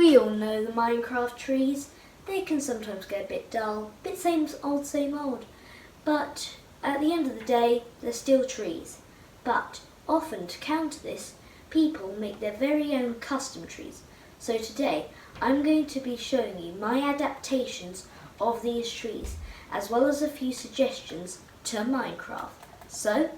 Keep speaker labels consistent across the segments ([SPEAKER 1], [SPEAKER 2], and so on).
[SPEAKER 1] We all know the Minecraft trees. They can sometimes get a bit dull, a bit same old. But at the end of the day, they're still trees. But often to counter this, people make their very own custom trees. So today, I'm going to be showing you my adaptations of these trees, as well as a few suggestions to Minecraft. So,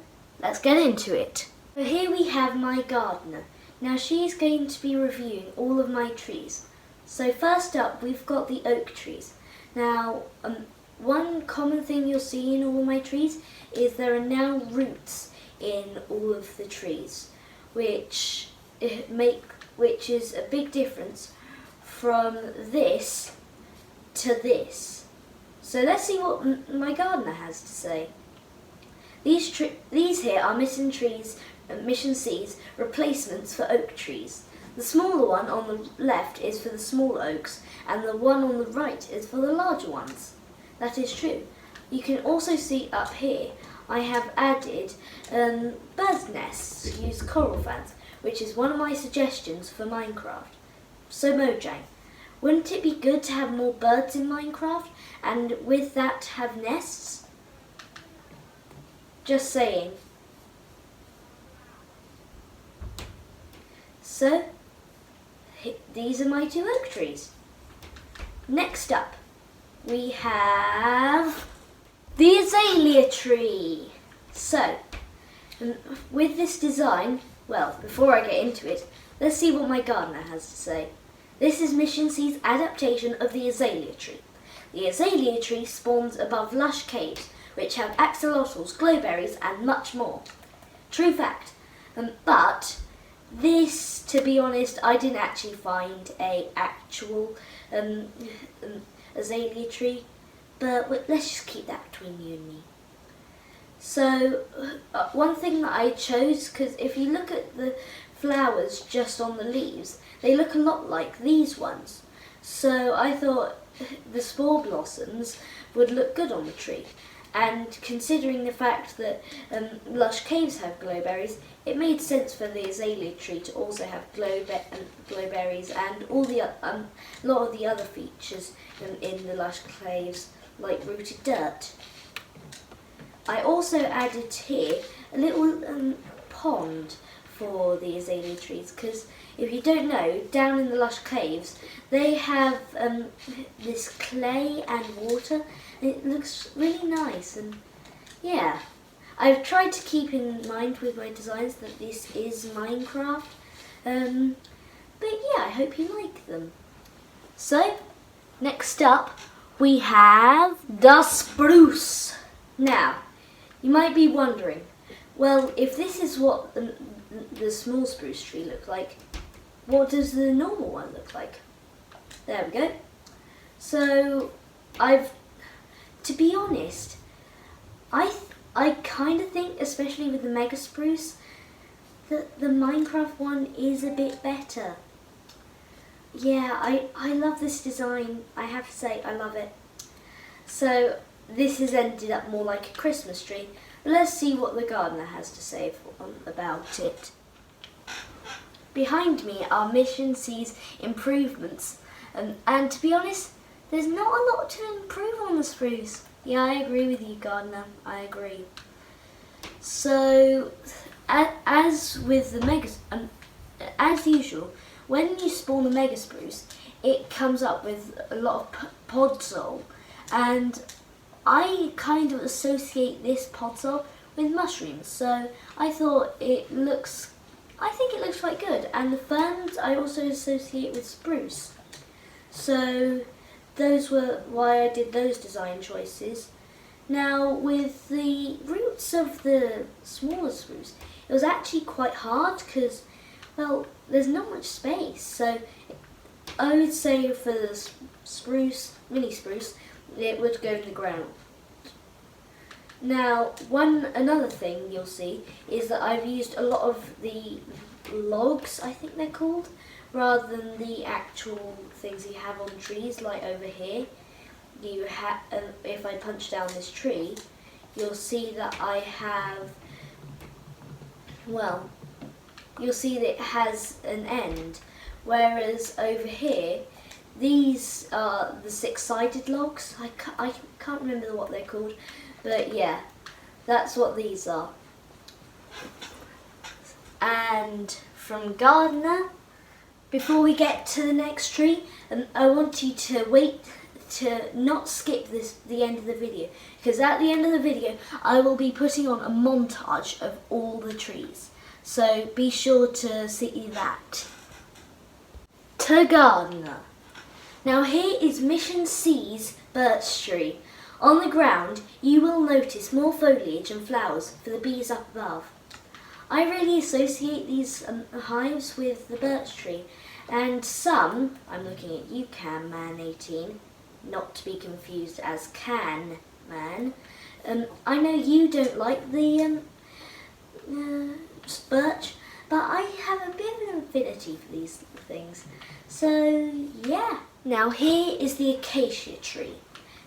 [SPEAKER 1] let's get into it. So here we have my gardener. Now she's going to be reviewing all of my trees. So first up, we've got the oak trees. Now, one common thing you'll see in all my trees is there are now roots in all of the trees, which is a big difference from this to this. So let's see what my gardener has to say. These here are Mission C's replacements for oak trees. The smaller one on the left is for the small oaks, and the one on the right is for the larger ones. That is true. You can also see up here I have added birds' nests to use coral fans, which is one of my suggestions for Minecraft. So Mojang, wouldn't it be good to have more birds in Minecraft, and with that have nests? Just saying. So, these are my two oak trees. Next up, we have the azalea tree. So, with this design, well, before I get into it, let's see what my gardener has to say. This is Mission C's adaptation of the azalea tree. The azalea tree spawns above lush caves, which have axolotls, glowberries, and much more. True fact. But this, to be honest, I didn't actually find a actual azalea tree, but let's just keep that between you and me. So, one thing that I chose, because if you look at the flowers just on the leaves, they look a lot like these ones. So I thought the spore blossoms would look good on the tree. And considering the fact that lush caves have glowberries, it made sense for the azalea tree to also have glowberries and all the a lot of the other features in the lush caves, like rooted dirt. I also added here a little pond for the azalea trees, because if you don't know, down in the lush caves they have this clay and water. It looks really nice, and yeah, I've tried to keep in mind with my designs that this is Minecraft, but yeah, I hope you like them. So, next up we have the spruce. Now, you might be wondering, well, if this is what the small spruce tree looks like, what does the normal one look like? There we go. So, to be honest, I kind of think, especially with the mega spruce, that the Minecraft one is a bit better. Yeah, I love this design. I have to say, I love it. So this has ended up more like a Christmas tree. But let's see what the gardener has to say about it. Behind me are Mission C's improvements, and to be honest, there's not a lot to improve on the spruce. Yeah, I agree with you, gardener. I agree. So, as with the as usual, when you spawn a mega spruce, it comes up with a lot of podzol, and I kind of associate this podzol with mushrooms. So I think it looks quite good. And the ferns I also associate with spruce. So those were why I did those design choices. Now, with the roots of the smaller spruce, it was actually quite hard because, well, there's not much space. So I would say for the spruce, mini spruce, it would go in the ground. Now, another thing you'll see is that I've used a lot of the logs, I think they're called, rather than the actual things you have on trees, like over here. If I punch down this tree, you'll see that I have, well, you'll see that it has an end whereas over here, these are the six-sided logs. I can't remember what they're called, but yeah, that's what these are. And from Gardener, before we get to the next tree, I want you to wait to not skip the end of the video, because at the end of the video I will be putting on a montage of all the trees, so be sure to see that. To Gardener. Now here is Mission C's birch tree. On the ground you will notice more foliage and flowers for the bees up above. I really associate these hives with the birch tree, and some, I'm looking at you Can Man 18, not to be confused as Can Man, I know you don't like the birch, but I have a bit of an affinity for these things, so yeah. Now here is the acacia tree.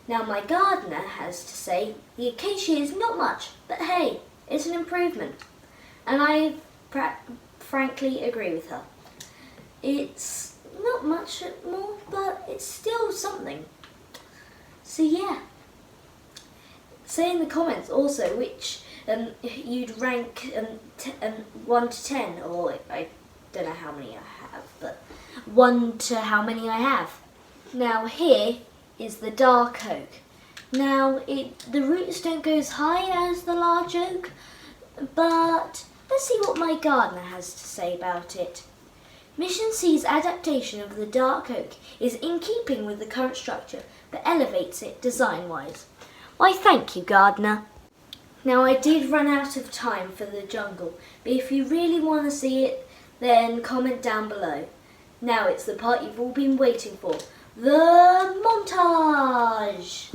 [SPEAKER 1] Now my gardener has to say the acacia is not much, but hey, it's an improvement. And I frankly agree with her. It's not much more, but it's still something. So yeah. Say in the comments also which you'd rank 1 to 10, or I don't know how many I have, but 1 to how many I have. Now here is the dark oak. Now the roots don't go as high as the large oak, but let's see what my gardener has to say about it. Mission C's adaptation of the dark oak is in keeping with the current structure, but elevates it design-wise. Why, thank you, gardener. Now I did run out of time for the jungle, but if you really want to see it, then comment down below. Now it's the part you've all been waiting for, the montage!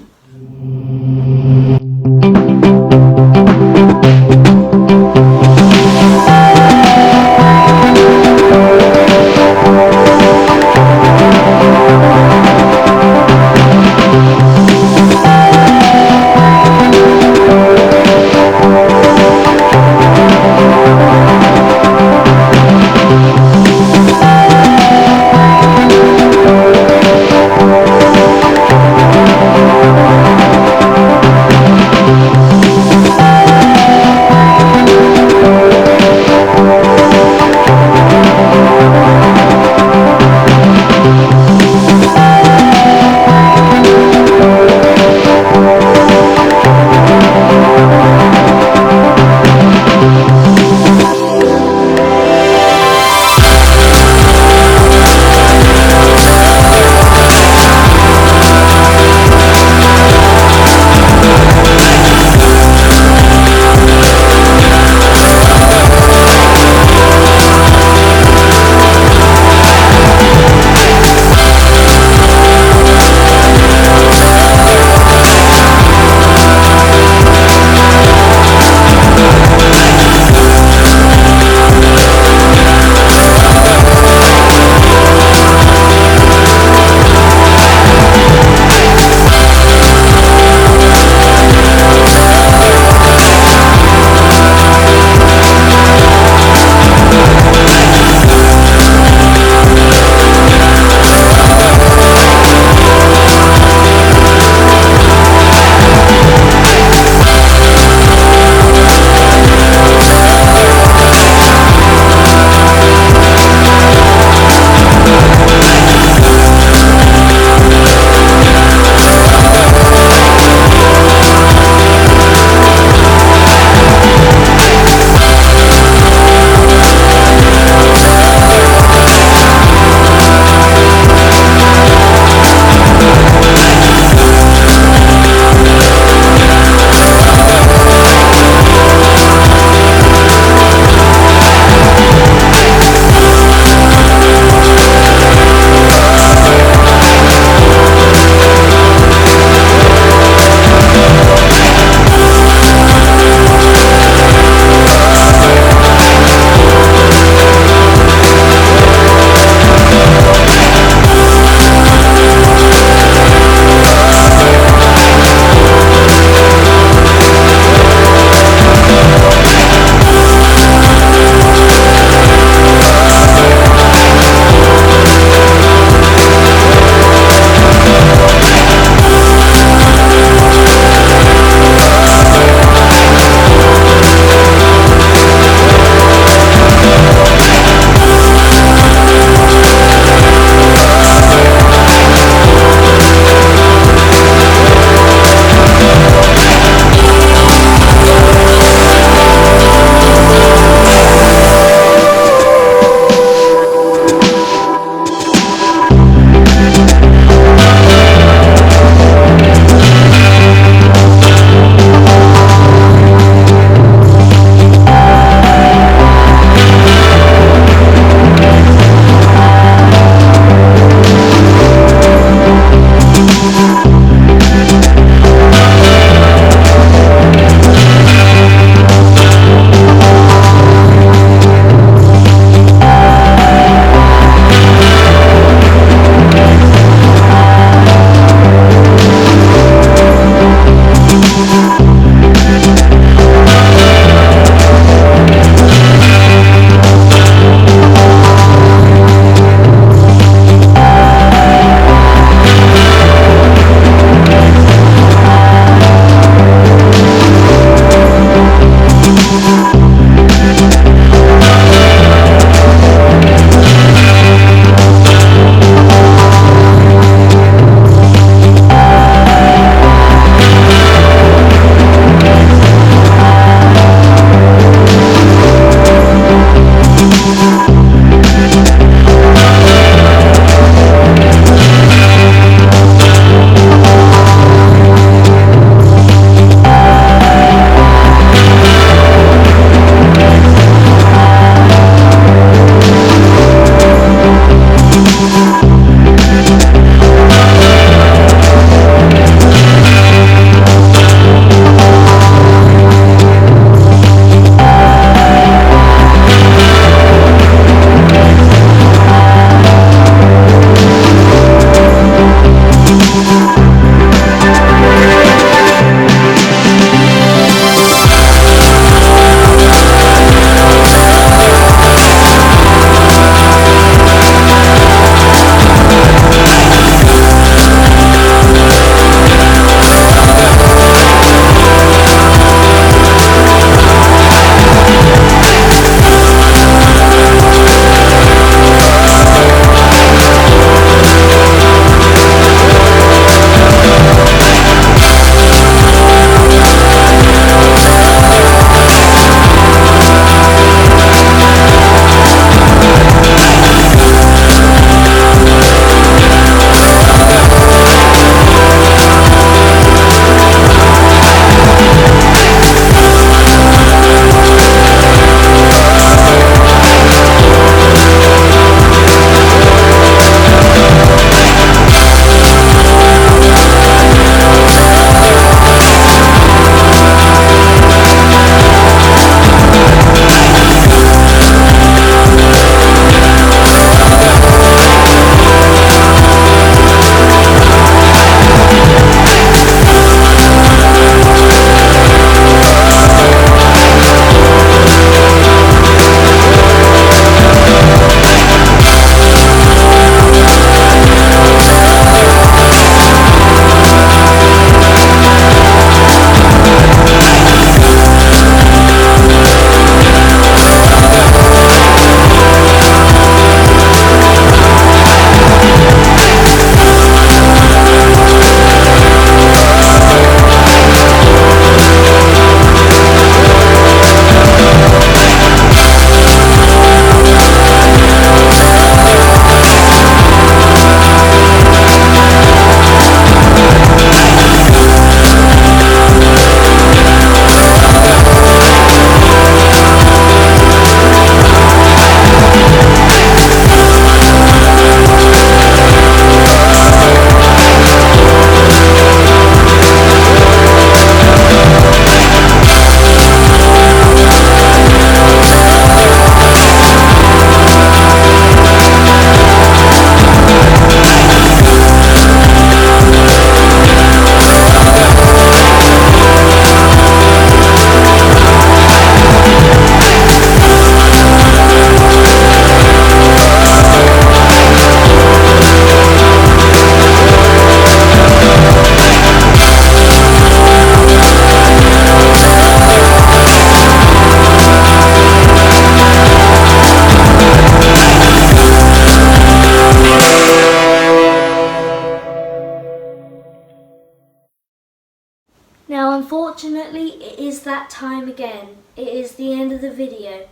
[SPEAKER 1] unfortunately, it is that time again. It is the end of the video.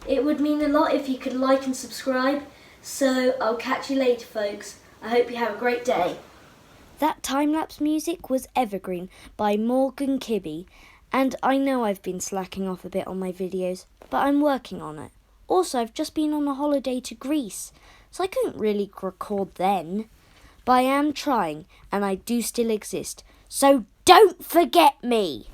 [SPEAKER 1] It would mean a lot if you could like and subscribe. So I'll catch you later, folks. I hope you have a great day. That time-lapse music was Evergreen by Morgan Kibbe. And I know I've been slacking off a bit on my videos, but I'm working on it. Also, I've just been on a holiday to Greece, so I couldn't really record then. But I am trying, and I do still exist. So don't forget me!